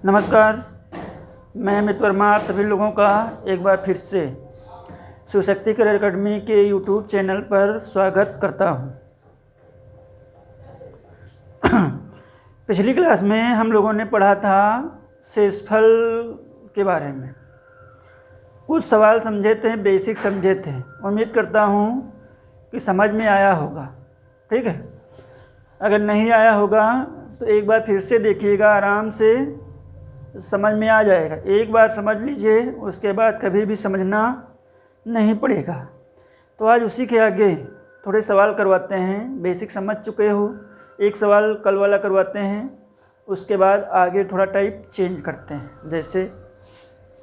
नमस्कार, मैं अमित वर्मा आप सभी लोगों का एक बार फिर से शिवशक्ति करियर अकेडमी के यूट्यूब चैनल पर स्वागत करता हूं। पिछली क्लास में हम लोगों ने पढ़ा था शेषफल के बारे में। कुछ सवाल समझे थे, बेसिक समझे थे। उम्मीद करता हूं कि समझ में आया होगा। ठीक है, अगर नहीं आया होगा तो एक बार फिर से देखिएगा, आराम से समझ में आ जाएगा। एक बार समझ लीजिए, उसके बाद कभी भी समझना नहीं पड़ेगा। तो आज उसी के आगे थोड़े सवाल करवाते हैं। बेसिक समझ चुके हो, एक सवाल कल वाला करवाते हैं, उसके बाद आगे थोड़ा टाइप चेंज करते हैं। जैसे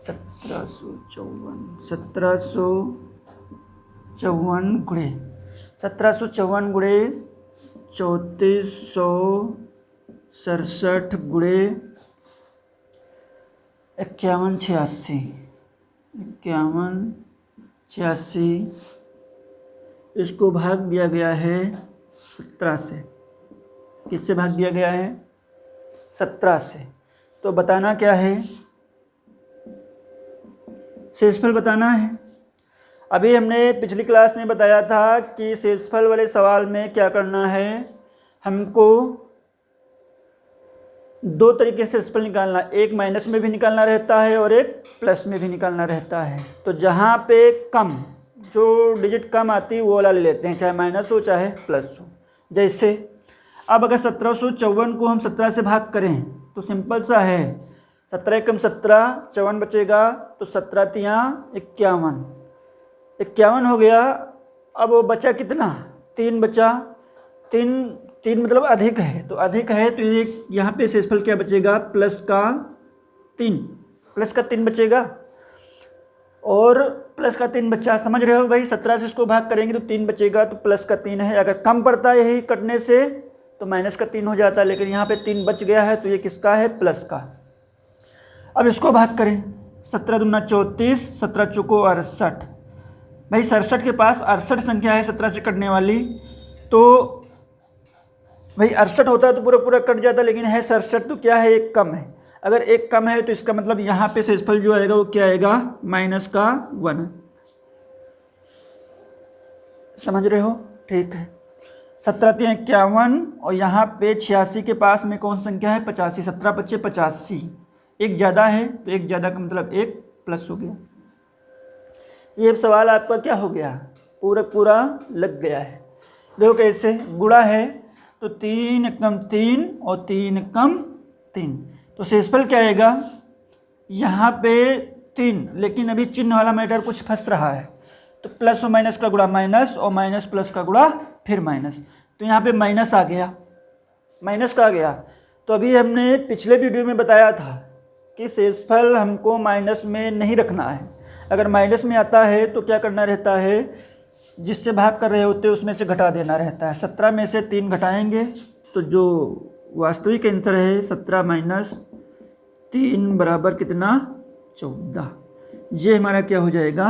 1754 गुणे 3467 गुणे 5186 इसको भाग दिया गया है 17 से। किससे भाग दिया गया है? 17 से। तो बताना क्या है? शेषफल बताना है। अभी हमने पिछली क्लास में बताया था कि शेषफल वाले सवाल में क्या करना है, हमको दो तरीके से शेषफल निकालना, एक माइनस में भी निकालना रहता है और एक प्लस में भी निकालना रहता है। तो जहाँ पे कम, जो डिजिट कम आती है वो वाला ले लेते हैं, चाहे माइनस हो चाहे प्लस हो। जैसे अब अगर 1754 को हम 17 से भाग करें तो सिंपल सा है, 17 कम 17, 54 बचेगा, तो 17 तियाँ 51 हो गया। अब वो बचा कितना? 3 बचा। 3 मतलब अधिक है, तो अधिक है तो ये यहाँ पे शेषफल क्या बचेगा? प्लस का 3 बचेगा। और प्लस का 3 बच्चा, समझ रहे हो भाई? 17 से इसको भाग करेंगे तो 3 बचेगा, तो प्लस का 3 है। अगर कम पड़ता है यही कटने से तो माइनस का 3 हो जाता है, लेकिन यहाँ पे 3 बच गया है तो ये किसका है? प्लस का। अब इसको भाग करें, 17 दूना 34, 17 चौको 68। भाई 67 के पास 68 संख्या है 17 से कटने वाली, तो भाई 68 होता है तो पूरा पूरा कट जाता, लेकिन है 67, तो क्या है? एक कम है। अगर एक कम है तो इसका मतलब यहाँ पे शेषफल जो आएगा वो क्या आएगा? माइनस का 1। समझ रहे हो? ठीक है। 17 तियाँ 51 और यहाँ पे 86 के पास में कौन सी संख्या है? 85। 17 बच्चे 85, एक ज़्यादा है तो एक ज़्यादा का मतलब एक प्लस हो गया। ये सवाल आपका क्या हो गया? पूरा लग गया है। देखो कैसे गुणा है, तो 3 एकम 3 और 3 एकम 3, तो शेषफल क्या आएगा? यहाँ पे 3, लेकिन अभी चिन्ह वाला मैटर कुछ फंस रहा है, तो प्लस और माइनस का गुणा माइनस और माइनस प्लस का गुणा फिर माइनस, तो यहाँ पे माइनस आ गया, माइनस का आ गया। तो अभी हमने पिछले वीडियो में बताया था कि शेषफल हमको माइनस में नहीं रखना है। अगर माइनस में आता है तो क्या करना रहता है? जिससे भाग कर रहे होते हैं उसमें से घटा देना रहता है। 17 में से 3 घटाएंगे तो जो वास्तविक आंसर है 17 माइनस 3 बराबर कितना? 14। ये हमारा क्या हो जाएगा?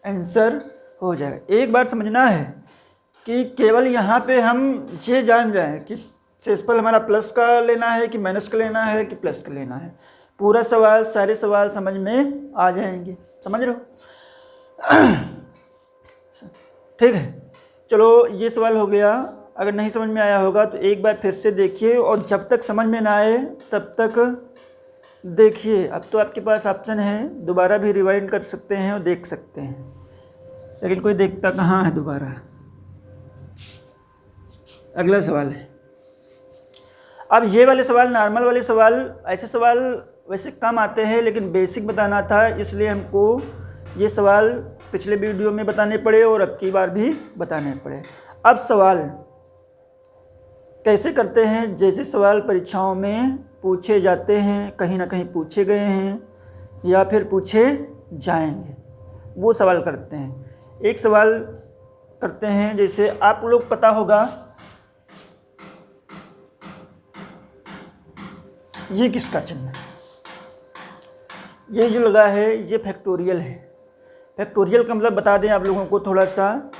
आंसर हो जाएगा। एक बार समझना है कि केवल यहाँ पे हम ये जान जाएं कि शेषफल हमारा प्लस का लेना है कि माइनस का लेना है कि प्लस का लेना है। पूरा सवाल, सारे सवाल समझ में आ जाएंगे। समझ रहे हो? ठीक है, चलो ये सवाल हो गया। अगर नहीं समझ में आया होगा तो एक बार फिर से देखिए, और जब तक समझ में ना आए तब तक देखिए। अब तो आपके पास ऑप्शन है, दोबारा भी रिवाइंड कर सकते हैं और देख सकते हैं, लेकिन कोई देखता कहाँ है दोबारा। अगला सवाल है। अब ये वाले सवाल, नॉर्मल वाले सवाल, ऐसे सवाल वैसे कम आते हैं, लेकिन बेसिक बताना था, इसलिए हमको ये सवाल पिछले वीडियो में बताने पड़े और अब की बार भी बताने पड़े। अब सवाल कैसे करते हैं? जैसे सवाल परीक्षाओं में पूछे जाते हैं, कहीं ना कहीं पूछे गए हैं या फिर पूछे जाएंगे, वो सवाल करते हैं। एक सवाल करते हैं, जैसे आप लोग पता होगा ये किसका चिन्ह है? ये जो लगा है ये फैक्टोरियल है। फैक्टोरियल का मतलब बता दें आप लोगों को थोड़ा सा।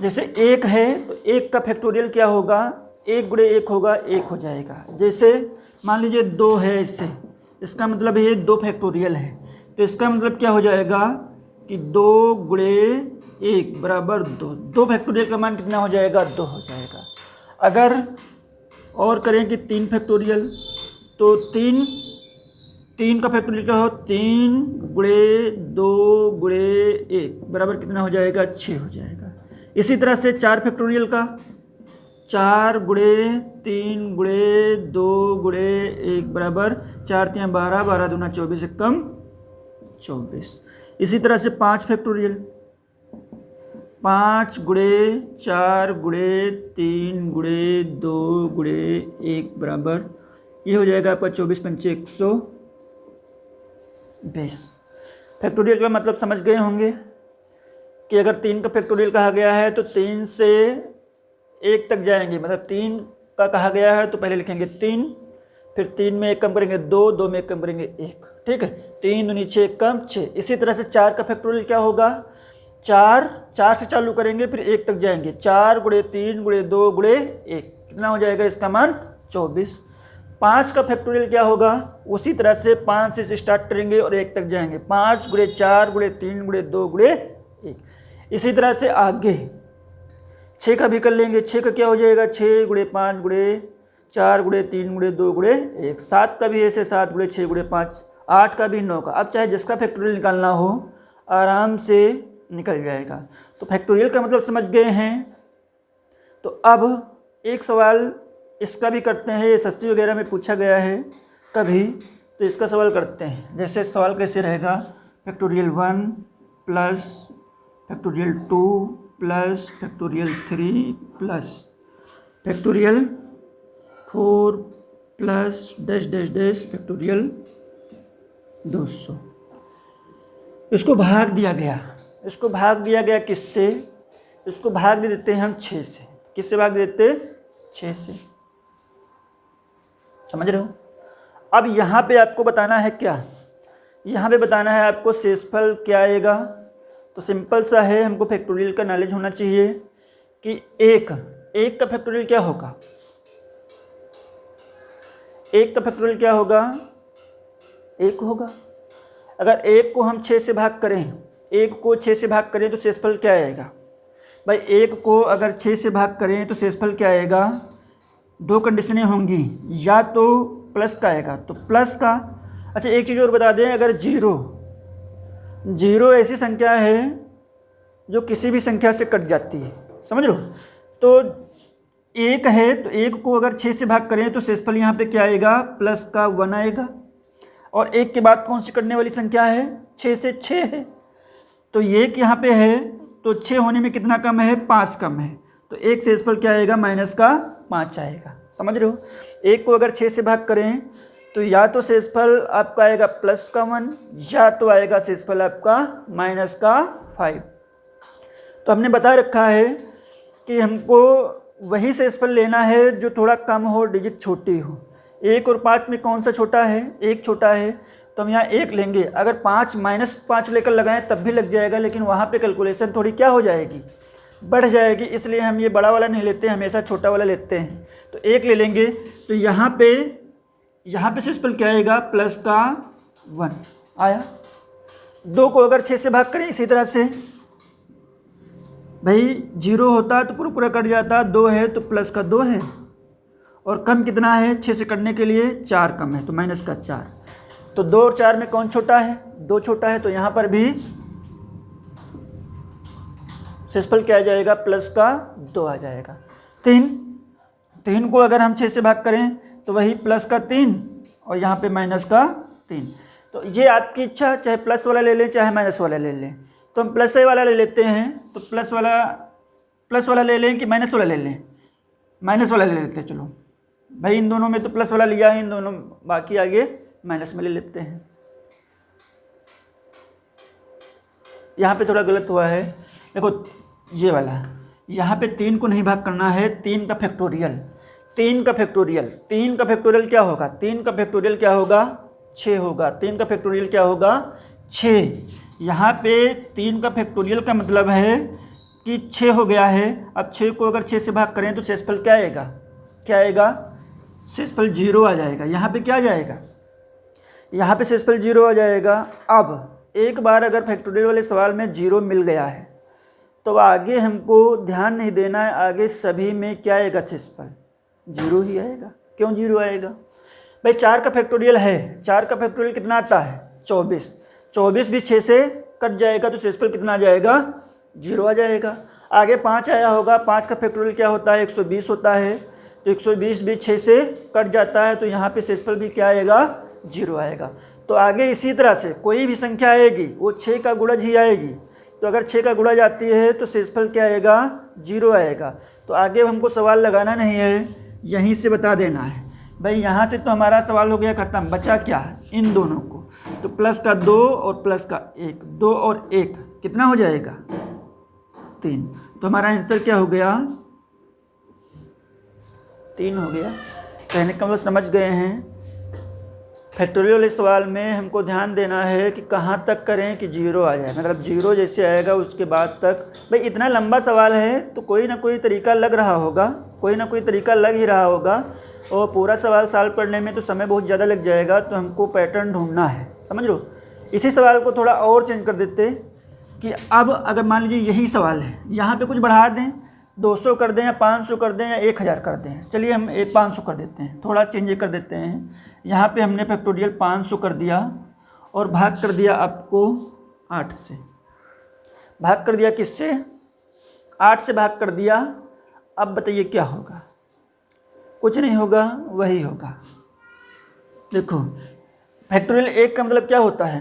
जैसे 1 है तो 1 का फैक्टोरियल क्या होगा? 1 गुणे 1 होगा, 1 हो जाएगा। जैसे मान लीजिए 2 है इससे, इसका मतलब ये 2 फैक्टोरियल है, तो इसका मतलब क्या हो जाएगा कि 2 गुणे 1 बराबर 2। 2 फैक्टोरियल का मान कितना हो जाएगा? 2 हो जाएगा। अगर और करें कि 3 फैक्टोरियल, तो 3 का फैक्टोरियल क्या हो? 3 गुणे 2 गुणे 1 बराबर कितना हो जाएगा? 6 हो जाएगा। इसी तरह से 4 फैक्टोरियल का, 4 गुणे 3 गुणे 2 गुणे 1 बराबर 4 3 12, 12 दूना 24, एक कम 24। इसी तरह से 5 फैक्टोरियल, 5 गुणे 4 गुणे 3 गुणे 2 गुणे 1 बराबर ये हो जाएगा आपका 24 पंचे 120। फैक्टोरियल का मतलब समझ गए होंगे कि अगर 3 का फैक्टोरियल कहा गया है तो 3 से 1 तक जाएंगे, मतलब 3 का कहा गया है तो पहले लिखेंगे 3, फिर 3 में 1 कम करेंगे 2, 2 में 1 कम करेंगे 1, ठीक है। 3 दूनी 6 कम 6। इसी तरह से 4 का फैक्टोरियल क्या होगा? 4 से चालू करेंगे फिर 1 तक जाएंगे, 4 गुणे 3 गुणे 2 गुणे 1, कितना हो जाएगा इसका मान? 24। 5 का फैक्टोरियल क्या होगा? उसी तरह से 5 से स्टार्ट करेंगे और 1 तक जाएंगे, 5 गुणे 4 गुणे 3 गुणे 2 गुणे 1। इसी तरह से आगे 6 का भी कर लेंगे। 6 का क्या हो जाएगा? 6 गुणे 5 गुणे 4 गुणे 3 गुणे 2 गुणे 1। 7 का भी ऐसे 7 गुणे 6 गुणे 5। 8 का भी 9 का। अब चाहे जिसका फैक्टोरियल निकालना हो आराम से निकल जाएगा। तो फैक्टोरियल का मतलब समझ गए हैं। तो अब एक सवाल इसका भी करते हैं, ये एसएससी वगैरह में पूछा गया है कभी, तो इसका सवाल करते हैं। जैसे सवाल कैसे रहेगा? Factorial 1 plus factorial 2 plus factorial 3 plus factorial 4 plus dash dash dash factorial 200। इसको भाग दिया गया। इसको भाग दिया गया किससे? इसको भाग दे देते हैं हम 6 से। किससे भाग देते? 6 से। समझ रहे हो? अब यहाँ पे आपको बताना है क्या? यहाँ पे बताना है आपको शेषफल क्या आएगा। तो सिंपल सा है, हमको फैक्टोरियल का नॉलेज होना चाहिए कि एक का फैक्टोरियल क्या होगा? 1 का फैक्टोरियल क्या होगा? 1 होगा। अगर 1 को हम 6 से भाग करें, 1 को 6 से भाग करें तो शेषफल क्या आएगा? भाई 1 को अगर 6 से भाग करें तो शेषफल क्या आएगा? 2 कंडीशनें होंगी, या तो प्लस का आएगा तो प्लस का। अच्छा एक चीज़ और बता दें, अगर 0 ऐसी संख्या है जो किसी भी संख्या से कट जाती है, समझ लो। तो 1 है तो 1 को अगर 6 से भाग करें तो शेषफल यहाँ पे क्या आएगा? प्लस का 1 आएगा। और 1 के बाद कौन सी कटने वाली संख्या है? 6 से 6 है। तो 1 यहाँ पे है तो 6 होने में कितना कम है? 5 कम है। तो 1 शेषफल क्या आएगा? माइनस का 5 आएगा। समझ रहे हो? 1 को अगर 6 से भाग करें तो या तो शेषफल आपका आएगा प्लस का 1, या तो आएगा शेषफल आपका माइनस का 5। तो हमने बता रखा है कि हमको वही शेषफल लेना है जो थोड़ा कम हो, डिजिट छोटी हो। 1 और 5 में कौन सा छोटा है? 1 छोटा है, तो हम यहाँ 1 लेंगे। अगर 5 माइनस 5 लेकर लगाएं तब भी लग जाएगा, लेकिन वहाँ पे कैलकुलेशन थोड़ी क्या हो जाएगी? बढ़ जाएगी। इसलिए हम ये बड़ा वाला नहीं लेते, हमेशा छोटा वाला लेते हैं। तो 1 ले लेंगे। तो यहाँ पे शेषफल क्या आएगा? प्लस का 1 आया। 2 को अगर 6 से भाग करें इसी तरह से, भाई 0 होता तो पूरा कट जाता, 2 है तो प्लस का 2 है, और कम कितना है? 6 से कटने के लिए 4 कम है तो माइनस का 4। तो 2 और 4 में कौन छोटा है? 2 छोटा है। तो यहाँ पर भी शेषफल क्या आ जाएगा? प्लस का 2 आ जाएगा। 3 को अगर हम 6 से भाग करें तो वही प्लस का 3 और यहाँ पे माइनस का 3। तो ये आपकी इच्छा, चाहे प्लस वाला ले लें चाहे माइनस वाला ले लें। तो हम प्लस वाला ले लेते हैं। तो प्लस वाला ले लें कि माइनस वाला ले लें? माइनस वाला ले लेते हैं। चलो भाई, इन दोनों में तो प्लस वाला लिया है, इन दोनों बाकी आगे माइनस में ले लेते हैं। यहाँ पे थोड़ा गलत हुआ है, देखो ये वाला, यहाँ पे 3 को नहीं भाग करना है, 3 का फैक्टोरियल क्या होगा? 3 का फैक्टोरियल क्या होगा? 6 होगा। 3 का फैक्टोरियल क्या होगा? 6। यहाँ पे 3 का फैक्टोरियल का मतलब है कि 6 हो गया है। अब 6 को अगर 6 से भाग करें तो शेषफल क्या आएगा? शेषफल 0 आ जाएगा। यहाँ पे क्या आ जाएगा, यहाँ पे शेषफल 0 आ जाएगा। अब एक बार अगर फैक्टोरियल वाले सवाल में 0 मिल गया है तो आगे हमको ध्यान नहीं देना है, आगे सभी में क्या आएगा, शेषफल 0 ही आएगा। क्यों 0 आएगा भाई, 4 का फैक्टोरियल है, 4 का फैक्टोरियल कितना आता है, 24, 24 भी 6 से कट जाएगा तो शेषफल कितना आ जाएगा, 0 आ जाएगा। आगे 5 आया होगा, 5 का फैक्टोरियल क्या होता है, 120 होता है, तो 120 भी 6 से कट जाता है तो यहाँ पे शेषफल भी क्या आएगा, 0 आएगा। तो आगे इसी तरह से कोई भी संख्या आएगी वो 6 का गुणज ही आएगी, तो अगर 6 का गुणज आती है तो शेषफल क्या आएगा, 0 आएगा। तो आगे हमको सवाल लगाना नहीं है, यहीं से बता देना है भाई। यहाँ से तो हमारा सवाल हो गया ख़त्म, बचा क्या है, इन दोनों को, तो प्लस का 2 और प्लस का 1, 2 और 1 कितना हो जाएगा, 3। तो हमारा आंसर क्या हो गया, 3 हो गया। कहने का मतलब समझ गए हैं। फैक्टोरियल वाले सवाल में हमको ध्यान देना है कि कहाँ तक करें कि 0 आ जाए, मतलब 0 जैसे आएगा उसके बाद तक। भाई इतना लंबा सवाल है तो कोई ना कोई तरीका लग रहा होगा, कोई ना कोई तरीका लग ही रहा होगा, और पूरा सवाल सॉल्व करने में तो समय बहुत ज़्यादा लग जाएगा, तो हमको पैटर्न ढूंढना है, समझ लो। इसी सवाल को थोड़ा और चेंज कर देते कि अब अगर मान लीजिए यही सवाल है, यहाँ पे कुछ बढ़ा दें, 200 कर दें या 500 कर दें या 1000 कर दें। चलिए हम 500 कर देते हैं, थोड़ा चेंज कर देते हैं। यहाँ पे हमने फैक्टोरियल 500 कर दिया और भाग कर दिया आपको 8 से। भाग कर दिया किससे, 8 से भाग कर दिया। अब बताइए क्या होगा, कुछ नहीं होगा, वही होगा। देखो फैक्टोरियल 1 का मतलब क्या होता है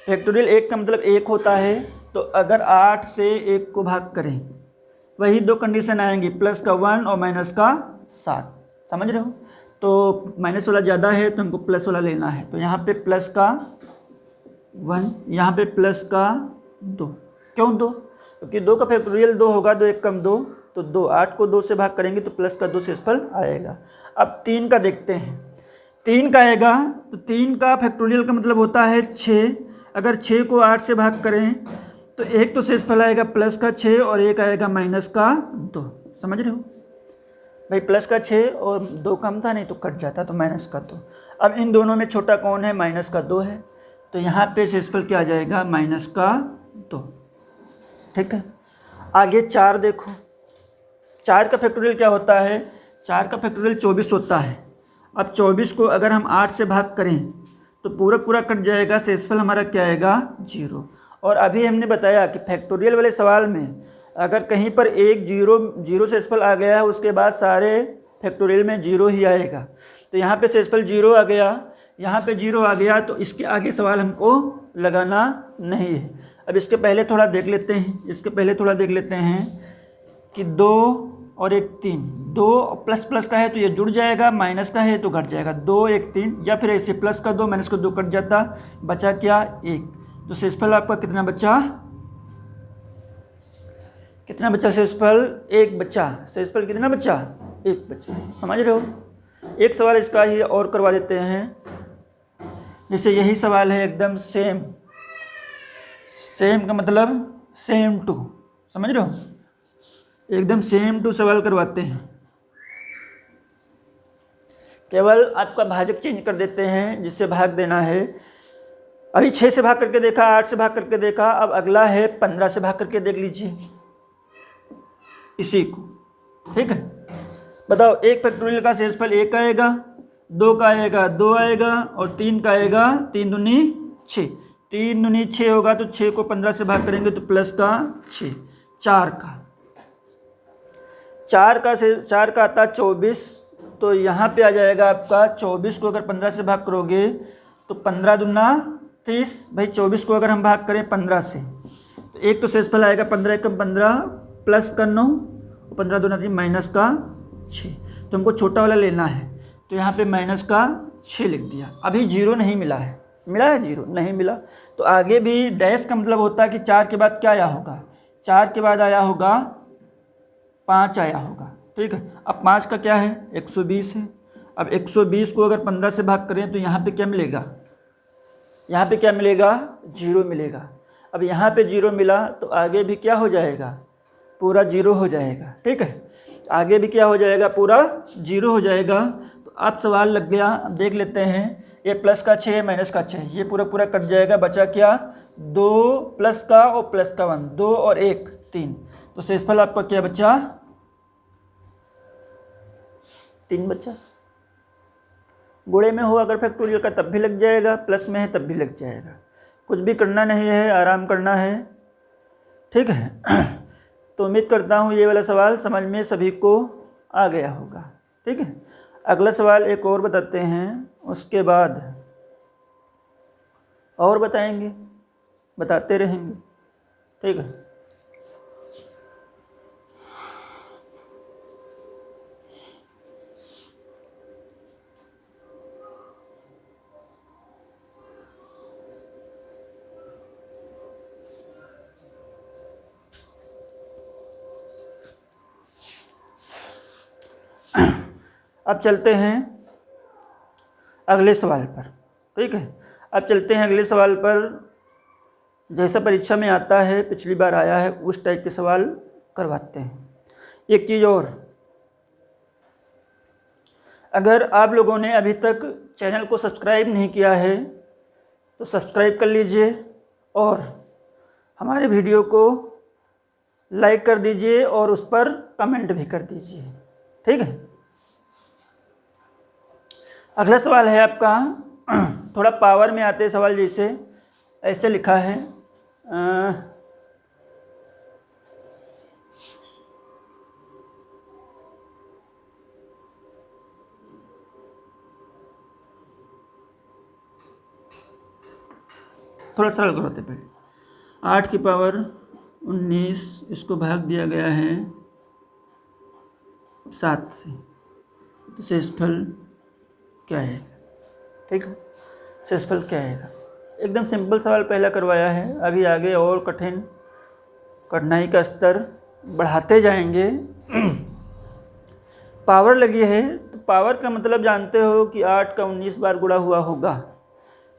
फैक्टोरियल 1 का मतलब 1 होता है, तो अगर 8 से 1 को भाग करें वही 2 कंडीशन आएंगी, प्लस का 1 और माइनस का 7, समझ रहे हो। तो माइनस वाला ज़्यादा है तो हमको प्लस वाला लेना है, तो यहाँ पे प्लस का 1, यहाँ पे प्लस का 2। क्यों 2, क्योंकि 2 का फैक्टोरियल 2 होगा, 2 1 कम 2 तो 2, 8 को 2 से भाग करेंगे तो प्लस का 2 शेषफल आएगा। अब 3 का देखते हैं, 3 का आएगा तो 3 का फैक्टोरियल का मतलब होता है 6। अगर 6 को 8 से भाग करें तो एक तो शेषफल आएगा प्लस का 6 और एक आएगा माइनस का 2, समझ रहे हो भाई। प्लस का 6 और 2 कम था, नहीं तो कट जाता, तो माइनस का 2। अब इन दोनों में छोटा कौन है, माइनस का 2 है, तो यहाँ पे शेषफल क्या आ जाएगा, माइनस का 2, ठीक है। आगे 4 देखो, 4 का फैक्टोरियल क्या होता है, 4 का फैक्टोरियल 24 होता है। अब 24 को अगर हम 8 से भाग करें तो पूरा पूरा कट जाएगा, शेषफल हमारा क्या आएगा, 0। और अभी हमने बताया कि फैक्टोरियल वाले सवाल में अगर कहीं पर एक 0 शेषफल आ गया है उसके बाद सारे फैक्टोरियल में 0 ही आएगा। तो यहाँ पे शेषफल 0 आ गया, यहाँ पे 0 आ गया, तो इसके आगे सवाल हमको लगाना नहीं है। अब इसके पहले थोड़ा देख लेते हैं, कि 2 और 1 3, 2 प्लस प्लस का है तो ये जुड़ जाएगा, माइनस का है तो घट जाएगा, 2 1 3, या फिर ऐसे प्लस का 2 माइनस का 2 कट जाता, बचा क्या, 1। तो शेषफल आपका कितना बचा, शेषफल 1 बचा। शेषफल कितना बचा, 1 बचा, समझ रहे हो। एक सवाल इसका ही और करवा देते हैं, जैसे यही सवाल है एकदम सेम का मतलब सेम टू, समझ रहे हो, एकदम सेम टू सवाल करवाते हैं। केवल आपका भाजक चेंज कर देते हैं, जिससे भाग देना है। अभी 6 से भाग करके देखा, 8 से भाग करके देखा, अब अगला है 15 से भाग करके देख लीजिए इसी को, ठीक है। बताओ, एक फैक्टोरियल का शेषफल 1 आएगा, 2 का आएगा 2 आएगा, और 3 का आएगा 3 दूनी 6, 3 दूनी 6 होगा, तो 6 को 15 से भाग करेंगे तो प्लस का 6। 4 का आता 24, तो यहाँ पे आ जाएगा आपका 24 को अगर 15 से भाग करोगे तो 15 दूना 30। भाई 24 को अगर हम भाग करें 15 से तो एक तो शेषफल आएगा 15 एकम 15 प्लस का 9, 15 दूना 3 माइनस का 6। तो हमको छोटा वाला लेना है, तो यहाँ पे माइनस का 6 लिख दिया। अभी 0 नहीं मिला है, मिला है 0 नहीं मिला, तो आगे भी डैश का मतलब होता है कि 4 के बाद क्या आया होगा, 4 के बाद आया होगा 5 आया होगा, ठीक है। अब 5 का क्या है, 120 है। अब 120 को अगर 15 से भाग करें तो यहाँ पे क्या मिलेगा, यहाँ पे क्या मिलेगा, 0 मिलेगा। अब यहाँ पे 0 मिला तो आगे भी क्या हो जाएगा, पूरा 0 हो जाएगा, ठीक है। आगे भी क्या हो जाएगा, पूरा 0 हो जाएगा। तो आप सवाल लग गया। अब देख लेते हैं, ये प्लस का 6 माइनस का 6, ये पूरा पूरा कट जाएगा। बचा क्या, 2 प्लस का और प्लस का 1, 2 और 1 3। तो शेषफल आपका क्या बचा, 3 बचा। गुणे में हो अगर फैक्टोरियल का तब भी लग जाएगा, प्लस में है तब भी लग जाएगा। कुछ भी करना नहीं है, आराम करना है, ठीक है। तो उम्मीद करता हूँ ये वाला सवाल समझ में सभी को आ गया होगा, ठीक है। अगला सवाल एक और बताते हैं, उसके बाद और बताएंगे, बताते रहेंगे, ठीक है। अब चलते हैं अगले सवाल पर, ठीक है। अब चलते हैं अगले सवाल पर। जैसा परीक्षा में आता है, पिछली बार आया है, उस टाइप के सवाल करवाते हैं। एक चीज़ और, अगर आप लोगों ने अभी तक चैनल को सब्सक्राइब नहीं किया है तो सब्सक्राइब कर लीजिए और हमारे वीडियो को लाइक कर दीजिए और उस पर कमेंट भी कर दीजिए, ठीक है। अगला सवाल है आपका, थोड़ा पावर में आते सवाल, जैसे ऐसे लिखा है, थोड़ा सरल करते पहले। 8 की पावर 19, इसको भाग दिया गया है 7 से, तो शेषफल क्या आएगा, ठीक है। शेषफल क्या आएगा, एकदम सिंपल सवाल पहला करवाया है। अभी आगे और कठिनाई का स्तर बढ़ाते जाएंगे। पावर लगी है, तो पावर का मतलब जानते हो कि 8 का 19 बार गुणा हुआ होगा।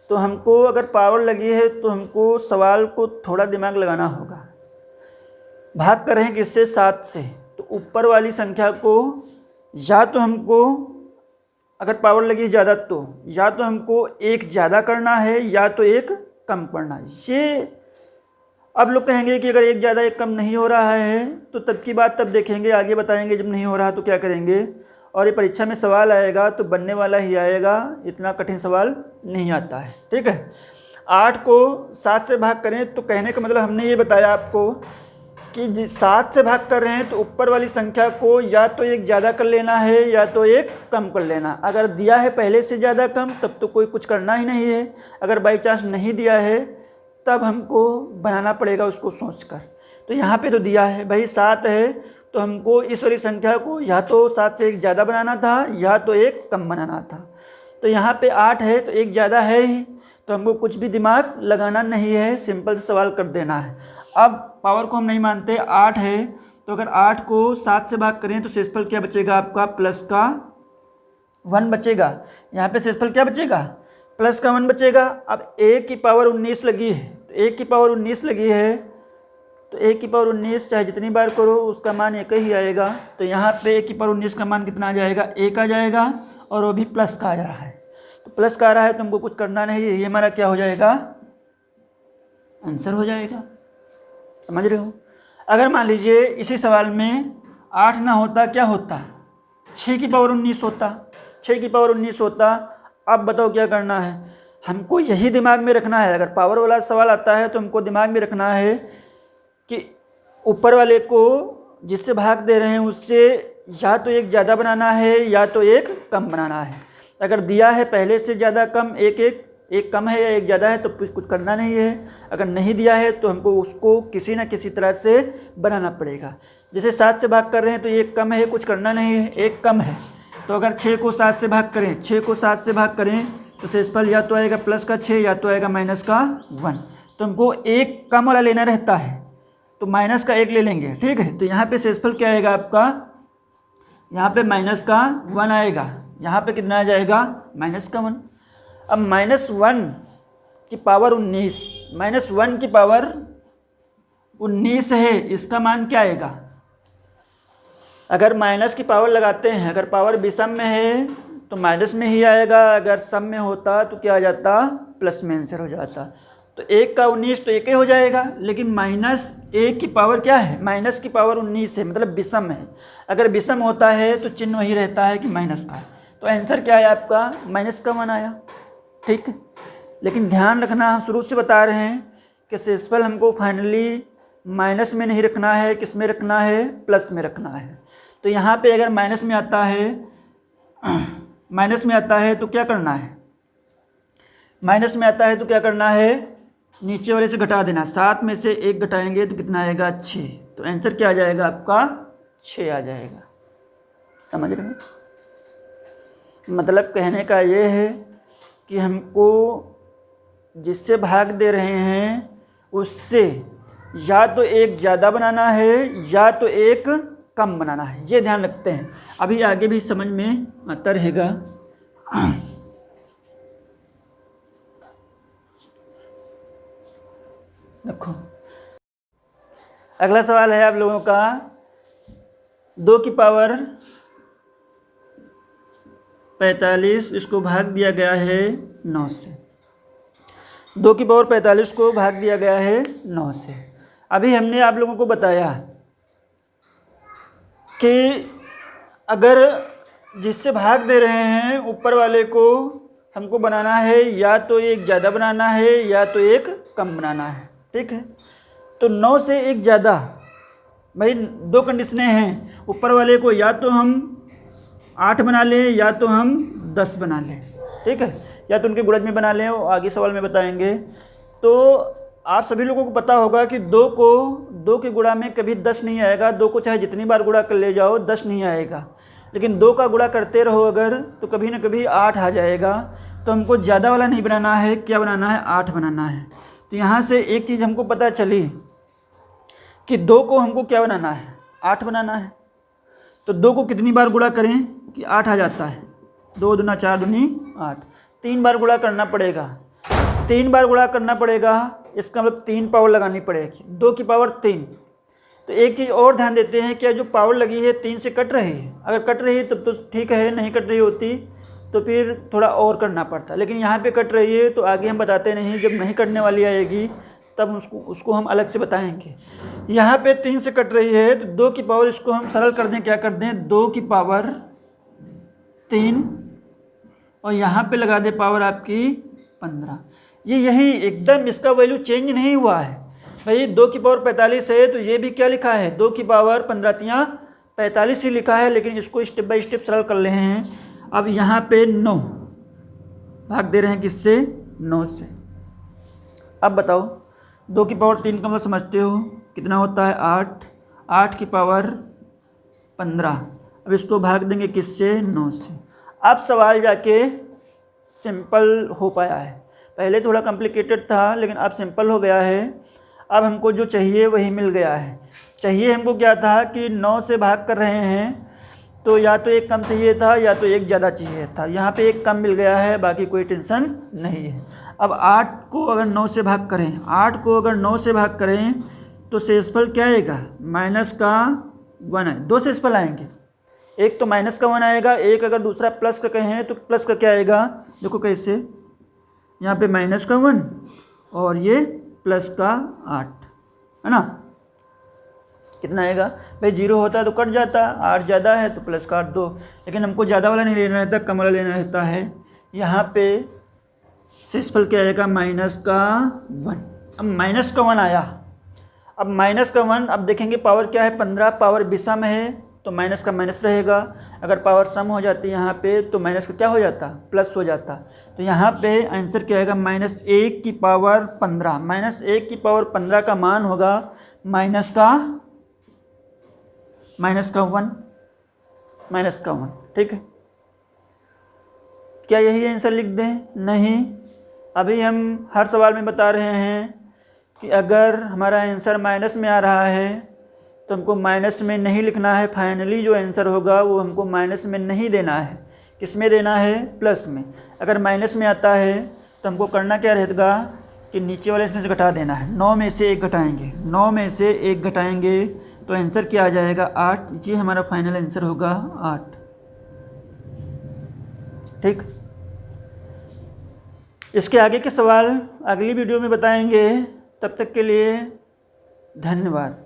तो हमको अगर पावर लगी है तो हमको सवाल को थोड़ा दिमाग लगाना होगा। भाग कर रहे हैं किससे, 7 से, तो ऊपर वाली संख्या को या तो हमको, अगर पावर लगी ज़्यादा तो या तो हमको एक ज़्यादा करना है या तो एक कम करना है। ये अब लोग कहेंगे कि अगर एक ज़्यादा एक कम नहीं हो रहा है तो तब की बात तब देखेंगे, आगे बताएंगे जब नहीं हो रहा तो क्या करेंगे। और ये परीक्षा में सवाल आएगा तो बनने वाला ही आएगा, इतना कठिन सवाल नहीं आता है, ठीक है। 8 को 7 से भाग करें तो कहने का मतलब हमने ये बताया आपको कि 7 से भाग कर रहे हैं तो ऊपर वाली संख्या को या तो एक ज़्यादा कर लेना है या तो एक कम कर लेना। अगर दिया है पहले से ज़्यादा कम तब तो कोई कुछ करना ही नहीं है, अगर बाई चांस नहीं दिया है तब हमको बनाना पड़ेगा उसको सोचकर। तो यहाँ पे तो दिया है भाई 7 है, तो हमको इस वाली संख्या को या तो 7 से एक ज़्यादा बनाना था या तो एक कम बनाना था। तो यहाँ पे 8 है तो एक ज़्यादा है ही, तो हमको कुछ भी दिमाग लगाना नहीं है, सिंपल से सवाल कर देना है। अब पावर को हम नहीं मानते, 8 है, तो अगर 8 को 7 से भाग करें तो शेषफल क्या बचेगा आपका, प्लस का 1 बचेगा। यहाँ पे शेषफल क्या बचेगा, प्लस का 1 बचेगा। अब a की पावर 19 लगी है, तो a की पावर 19 लगी है, तो a की पावर 19 चाहे जितनी बार करो उसका मान एक ही आएगा। तो यहाँ पे a की पावर 19 का मान कितना आ जाएगा, 1 आ जाएगा, और वो भी प्लस का आ रहा है। तो प्लस का आ रहा है तो हमको कुछ करना नहीं है, ये हमारा क्या हो जाएगा, आंसर हो जाएगा। समझ रहे हो। अगर मान लीजिए इसी सवाल में 8 ना होता, क्या होता, 6 की पावर 19 होता, 6 की पावर 19 होता। अब बताओ क्या करना है, हमको यही दिमाग में रखना है। अगर पावर वाला सवाल आता है तो हमको दिमाग में रखना है कि ऊपर वाले को जिससे भाग दे रहे हैं उससे या तो एक ज़्यादा बनाना है या तो एक कम बनाना है। अगर दिया है पहले से ज़्यादा कम, एक कम है या एक ज़्यादा है तो कुछ करना नहीं है। अगर नहीं दिया है तो हमको उसको किसी न किसी तरह से बनाना पड़ेगा। जैसे 7 से भाग कर रहे हैं तो एक कम है, कुछ करना नहीं है, एक कम है। तो अगर 6 को 7 से भाग करें, 6 को 7 से भाग करें तो शेषफल या तो आएगा प्लस का 6 या तो आएगा माइनस का 1। तो हमको एक कम वाला लेना रहता है तो माइनस का 1 ले लेंगे, ठीक है। तो यहाँ पे शेषफल क्या आएगा आपका, यहाँ पे माइनस का 1 आएगा, यहाँ पे कितना आ जाएगा, माइनस का 1। अब -1 की पावर 19, -1 की पावर 19 है, इसका मान क्या आएगा। अगर माइनस की पावर लगाते हैं, अगर पावर विषम में है तो माइनस में ही आएगा, अगर सम में होता तो क्या आ जाता, प्लस में आंसर हो जाता। तो 1 का 19 तो 1 ही हो जाएगा, लेकिन -1 की पावर क्या है, माइनस की पावर 19 है, मतलब विषम है। अगर विषम होता है तो चिन्ह वही रहता है कि माइनस का। तो आंसर क्या है आपका, -1 आया। ठीक है, लेकिन ध्यान रखना, हम शुरू से बता रहे हैं कि शेषफल हमको फाइनली माइनस में नहीं रखना है, किस में रखना है, प्लस में रखना है। तो यहाँ पे अगर माइनस में आता है तो क्या करना है, माइनस में आता है तो क्या करना है, नीचे वाले से घटा देना। 7 में से 1 घटाएंगे तो कितना आएगा, 6। तो आंसर क्या आ जाएगा आपका, 6 आ जाएगा। समझ रहे हैं, मतलब कहने का ये है कि हमको जिससे भाग दे रहे हैं उससे या तो एक ज़्यादा बनाना है या तो एक कम बनाना है, ये ध्यान रखते हैं। अभी आगे भी समझ में आता रहेगा। देखो अगला सवाल है आप लोगों का, 2 की पावर 45 इसको भाग दिया गया है 9 से। 2 की पावर 45 को भाग दिया गया है 9 से। अभी हमने आप लोगों को बताया कि अगर जिससे भाग दे रहे हैं ऊपर वाले को हमको बनाना है या तो एक ज़्यादा बनाना है या तो एक कम बनाना है। ठीक है, तो 9 से एक ज़्यादा, भाई 2 कंडीशनें हैं, ऊपर वाले को या तो हम 8 बना लें या तो हम 10 बना लें। ठीक है, या तो उनके गुणज में बना लें, वो आगे सवाल में बताएंगे। तो आप सभी लोगों को पता होगा कि 2 के गुणा में कभी 10 नहीं आएगा। 2 को चाहे जितनी बार गुणा कर ले जाओ 10 नहीं आएगा, लेकिन 2 का गुणा करते रहो अगर तो कभी ना कभी 8 आ जाएगा। तो हमको ज़्यादा वाला नहीं बनाना है, क्या बनाना है, 8 बनाना है। तो यहाँ से एक चीज़ हमको पता चली कि 2 को हमको क्या बनाना है, 8 बनाना है। तो 2 को कितनी बार गुणा करें कि 8 आ जाता है, 2 दूना 4 दूनी 8। 3 बार गुणा करना पड़ेगा, 3 बार गुणा करना पड़ेगा, इसका मतलब 3 पावर लगानी पड़ेगी, 2 की पावर 3। तो एक चीज़ और ध्यान देते हैं, क्या जो पावर लगी है 3 से कट रही है, अगर कट रही है तब तो ठीक है, नहीं कट रही होती तो फिर थोड़ा और करना पड़ता। लेकिन यहाँ पे कट रही है तो आगे हम बताते नहीं, जब नहीं कटने वाली आएगी तब उसको हम अलग से बताएंगे। यहाँ पे 3 से कट रही है तो 2 की पावर, इसको हम सरल कर दें, क्या कर दें, 2 की पावर 3 और यहाँ पे लगा दे पावर आपकी 15। ये यही एकदम इसका वैल्यू चेंज नहीं हुआ है भाई। 2 की पावर 45 है तो ये भी क्या लिखा है, 2 की पावर 15 45 ही लिखा है, लेकिन इसको स्टेप बाय स्टेप सरल कर रहे हैं। अब यहाँ पे 9 भाग दे रहे हैं किससे, 9 से। अब बताओ 2 की पावर 3 का मतलब समझते हो कितना होता है, 8। 8 की पावर 15, अब इसको भाग देंगे किससे, 9 से। अब सवाल जाके सिंपल हो पाया है, पहले थोड़ा कॉम्प्लिकेटेड था लेकिन अब सिंपल हो गया है। अब हमको जो चाहिए वही मिल गया है। चाहिए हमको क्या था कि 9 से भाग कर रहे हैं तो या तो एक कम चाहिए था या तो एक ज़्यादा चाहिए था। यहाँ पे एक कम मिल गया है, बाकी कोई टेंशन नहीं है। अब 8 को अगर 9 से भाग करें, 8 को अगर 9 से भाग करें तो शेषफल क्या आएगा, -1 है। 2 शेषफल आएंगे, एक तो -1 आएगा, एक अगर दूसरा प्लस का कहें तो प्लस का क्या आएगा, देखो कैसे, यहाँ पे -1 और ये +8 है ना। कितना आएगा भाई, 0 होता है तो कट जाता, 8 ज़्यादा है तो प्लस काट दो, लेकिन हमको ज़्यादा वाला नहीं लेना रहता, कम वाला लेना रहता है। यहाँ पे शेषफल क्या आएगा, -1। अब -1 आया, अब -1, अब देखेंगे पावर क्या है, 15, पावर विषम है तो माइनस का माइनस रहेगा। अगर पावर सम हो जाती है यहाँ पे तो माइनस का क्या हो जाता, प्लस हो जाता। तो यहाँ पे आंसर क्या आएगा, -1 की पावर 15। -1 की पावर 15 का मान होगा माइनस का 1। ठीक है, क्या यही आंसर लिख दें, नहीं। अभी हम हर सवाल में बता रहे हैं कि अगर हमारा आंसर माइनस में आ रहा है तो हमको माइनस में नहीं लिखना है, फाइनली जो आंसर होगा वो हमको माइनस में नहीं देना है, किस में देना है, प्लस में। अगर माइनस में आता है तो हमको करना क्या रहेगा कि नीचे वाले इसमें से घटा देना है, 9 में से 1 घटाएंगे, 9 में से 1 घटाएंगे तो आंसर क्या आ जाएगा, 8। ये हमारा फाइनल आंसर होगा 8। ठीक। इसके आगे के सवाल अगली वीडियो में बताएंगे। तब तक के लिए धन्यवाद।